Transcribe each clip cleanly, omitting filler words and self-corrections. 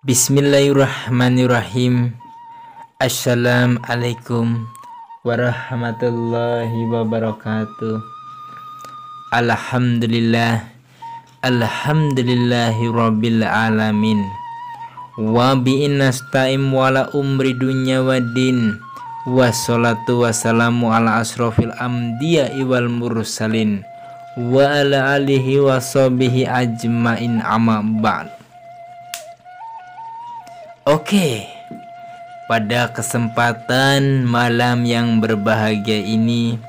Bismillahirrahmanirrahim. Assalamualaikum warahmatullahi wabarakatuh. Alhamdulillahi rabbil alamin. Wa bi'inasta'im wala umri dunya waddin. Wassalatu wassalamu ala asrofil amdiya'i wal mursalin. Wa ala alihi wa sahbihi ajmain amma ba'd. Oke, pada kesempatan malam yang berbahagia ini,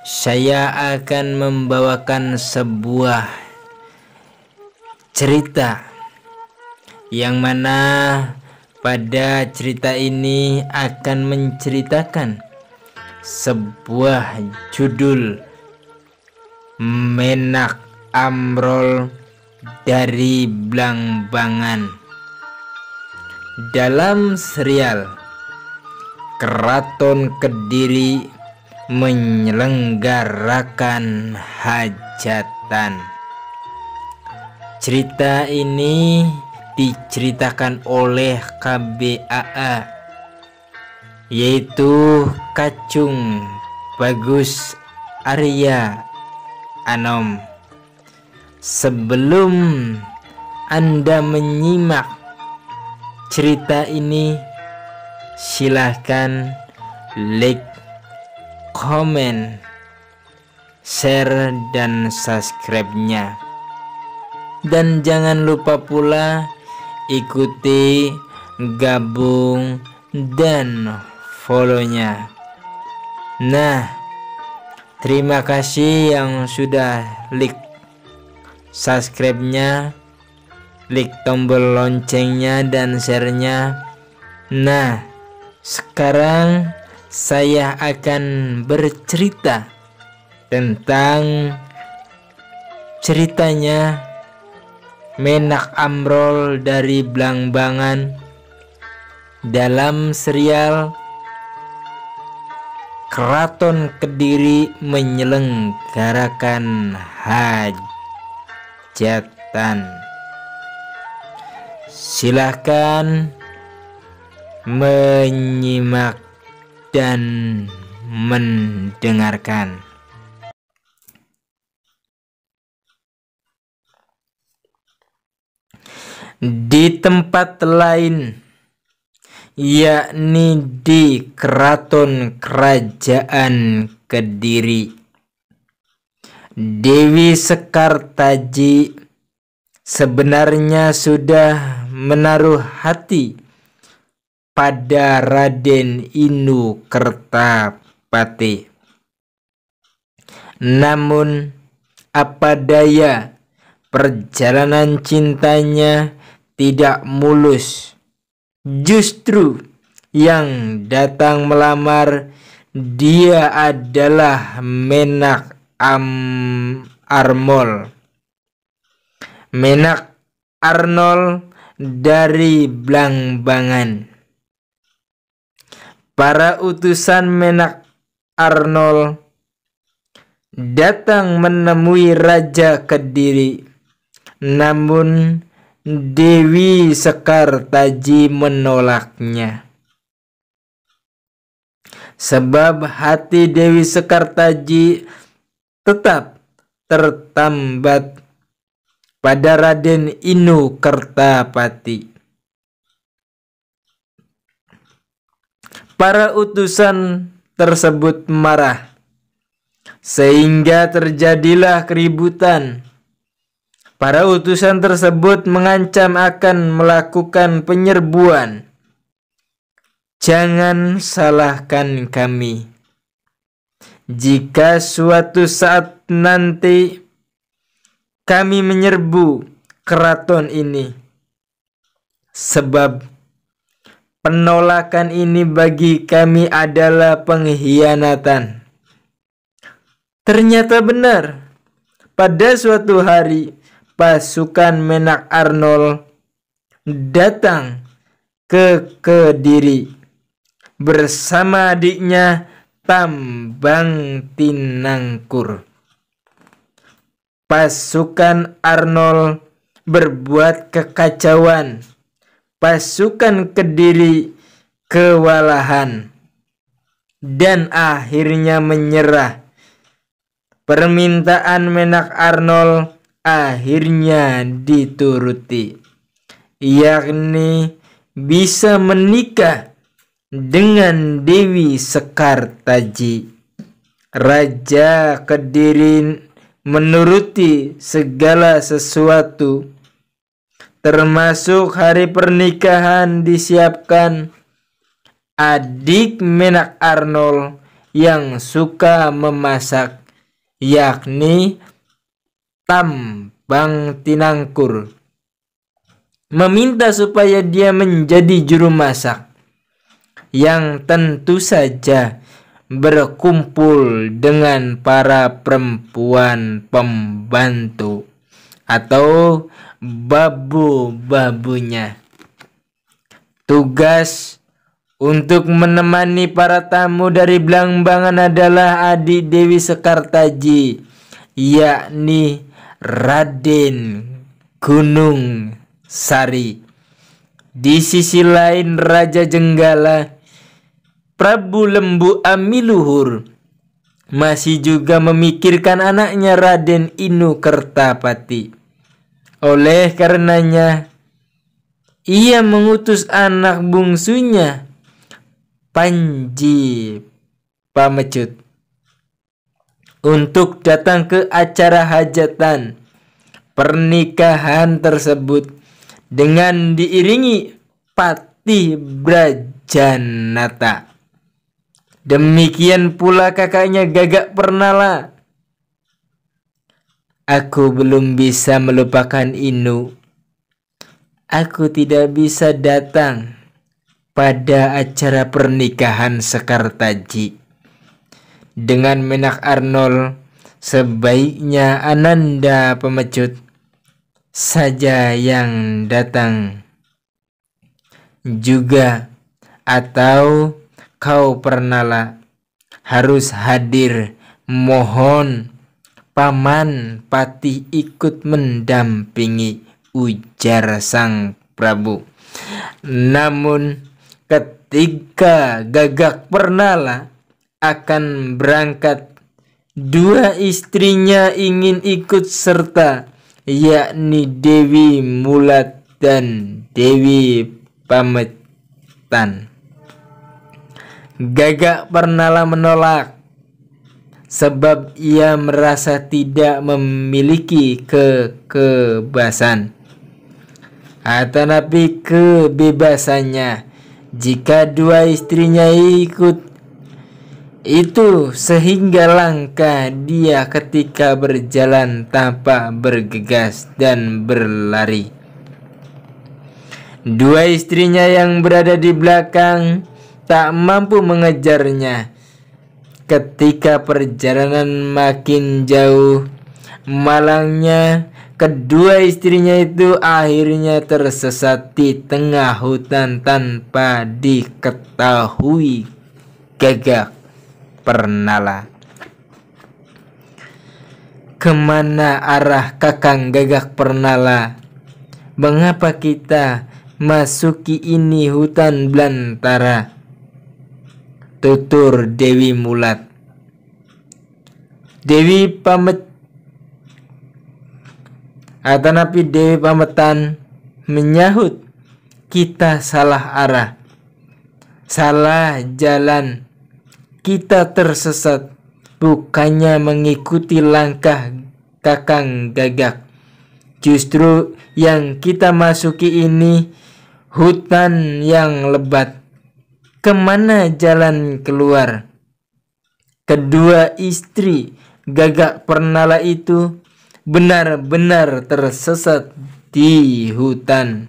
saya akan membawakan sebuah cerita yang mana pada cerita ini akan menceritakan sebuah judul Menak Amrol dari Blambangan. Dalam serial Keraton Kediri menyelenggarakan hajatan. Cerita ini diceritakan oleh KBAA, yaitu Kacung Bagus Arya Anom. Sebelum Anda menyimak cerita ini, silahkan like, komen, share, dan subscribe-nya. Dan jangan lupa pula ikuti, gabung, dan follow-nya. Nah, terima kasih yang sudah like, subscribe-nya, klik tombol loncengnya dan share-nya. Nah, sekarang saya akan bercerita tentang ceritanya Menak Amrol dari Blambangan dalam serial Keraton Kediri menyelenggarakan hajatan. Silahkan menyimak dan mendengarkan. Di tempat lain, yakni di Keraton Kerajaan Kediri, Dewi Sekartaji sebenarnya sudah menaruh hati pada Raden Inu Kertapati. Namun apa daya, perjalanan cintanya tidak mulus. Justru yang datang melamar dia adalah Menak Armol. Menak Arnol dari Blambangan. Para utusan Menak Arnol datang menemui Raja Kediri, namun Dewi Sekartaji menolaknya. Sebab hati Dewi Sekartaji tetap tertambat pada Raden Inu Kertapati. Para utusan tersebut marah, sehingga terjadilah keributan. Para utusan tersebut mengancam akan melakukan penyerbuan. Jangan salahkan kami jika suatu saat nanti kami menyerbu keraton ini, sebab penolakan ini bagi kami adalah pengkhianatan. Ternyata benar, pada suatu hari pasukan Menak Arnol datang ke Kediri bersama adiknya Tambang Tinangkur. Pasukan Arnol berbuat kekacauan pasukan Kediri kewalahan dan akhirnya menyerah. Permintaan Menak Arnold akhirnya dituruti, yakni bisa menikah dengan Dewi Sekartaji. Raja Kediri menuruti segala sesuatu, termasuk hari pernikahan disiapkan. Adik Menak Arnold yang suka memasak, yakni Tambang Tinangkur, meminta supaya dia menjadi juru masak, yang tentu saja berkumpul dengan para perempuan pembantu atau babu-babunya. Tugas untuk menemani para tamu dari Blambangan adalah adik Dewi Sekartaji, yakni Raden Gunung Sari. Di sisi lain, Raja Jenggala, Prabu Lembu Amiluhur, masih juga memikirkan anaknya Raden Inu Kertapati. Oleh karenanya, ia mengutus anak bungsunya, Panji Pamecut, untuk datang ke acara hajatan pernikahan tersebut dengan diiringi Patih Brajanata. Demikian pula kakaknya Gagak Pernala. Aku belum bisa melupakan Inu. Aku tidak bisa datang pada acara pernikahan Sekartaji dengan Menak Arnold. Sebaiknya Ananda Pamecut saja yang datang juga, atau kau Pernala harus hadir. Mohon Paman Patih ikut mendampingi, ujar sang Prabu. Namun ketika Gagak Pernala akan berangkat, dua istrinya ingin ikut serta, yakni Dewi Mulat dan Dewi Pametan. Gagak Pernala menolak sebab ia merasa tidak memiliki kebebasan. Tetapi kebebasannya jika dua istrinya ikut itu, sehingga langkah dia ketika berjalan tanpa bergegas dan berlari. Dua istrinya yang berada di belakang tak mampu mengejarnya. Ketika perjalanan makin jauh, malangnya kedua istrinya itu akhirnya tersesat di tengah hutan tanpa diketahui Gagak Pernala. Kemana arah Kakang Gagak Pernala? Mengapa kita masuki ini hutan belantara? Tutur Dewi Mulat. Dewi Pametan menyahut, kita salah arah, salah jalan, kita tersesat, bukannya mengikuti langkah Kakang Gagak. Justru yang kita masuki ini hutan yang lebat. Kemana jalan keluar? Kedua istri Gagak Pernala itu benar-benar tersesat di hutan.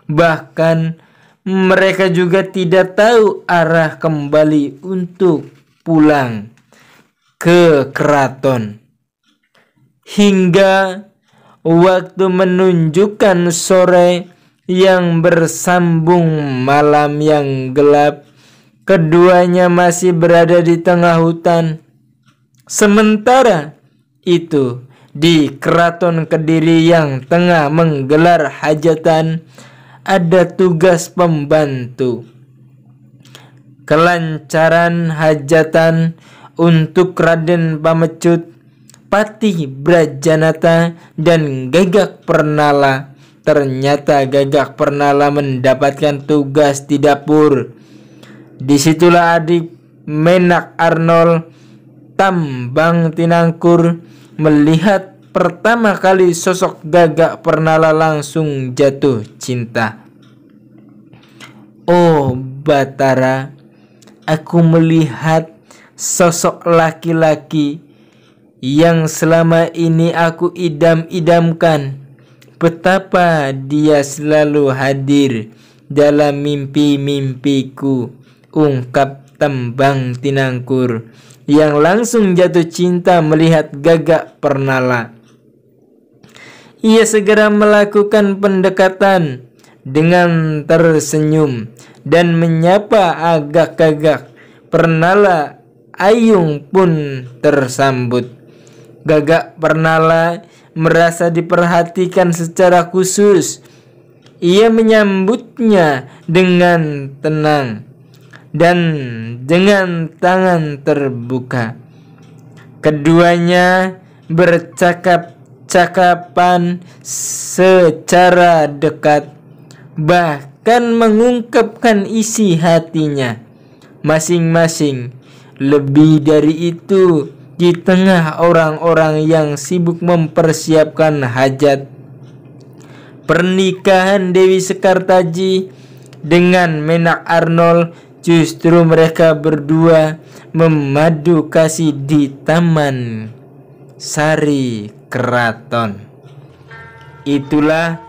Bahkan mereka juga tidak tahu arah kembali untuk pulang ke keraton. Hingga waktu menunjukkan sore yang bersambung malam yang gelap, keduanya masih berada di tengah hutan. Sementara itu, di keraton Kediri yang tengah menggelar hajatan, ada tugas pembantu. Kelancaran hajatan untuk Raden Pamecut, Patih Brajanata, dan Gagak Pernala. Ternyata Gagak Pernala mendapatkan tugas di dapur. Disitulah adik Menak Arnold, Tambang Tinangkur, melihat pertama kali sosok Gagak Pernala langsung jatuh cinta. Oh Batara, aku melihat sosok laki-laki yang selama ini aku idam-idamkan. Betapa dia selalu hadir dalam mimpi-mimpiku, ungkap Tambang Tinangkur yang langsung jatuh cinta melihat Gagak Pernala. Ia segera melakukan pendekatan dengan tersenyum dan menyapa Gagak Pernala. Ayung pun tersambut. Gagak Pernala merasa diperhatikan secara khusus. Ia menyambutnya dengan tenang dan dengan tangan terbuka. Keduanya bercakap-cakapan secara dekat, bahkan mengungkapkan isi hatinya masing-masing. Lebih dari itu, di tengah orang-orang yang sibuk mempersiapkan hajat pernikahan Dewi Sekartaji dengan Menak Arnold, justru mereka berdua memadu kasih di Taman Sari Keraton. Itulah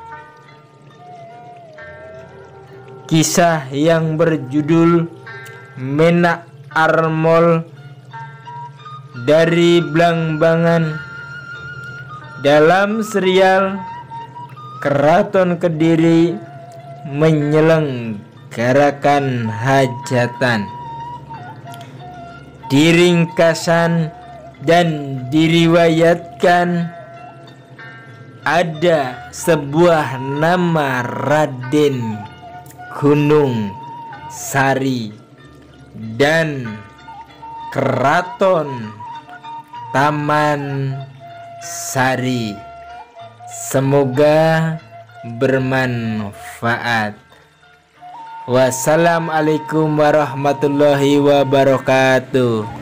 kisah yang berjudul Menak Arnold dari Blambangan dalam serial Keraton Kediri menyelenggarakan hajatan. Diringkasan dan diriwayatkan ada sebuah nama Raden Gunung Sari dan Keraton Taman Sari. Semoga bermanfaat. Wassalamualaikum warahmatullahi wabarakatuh.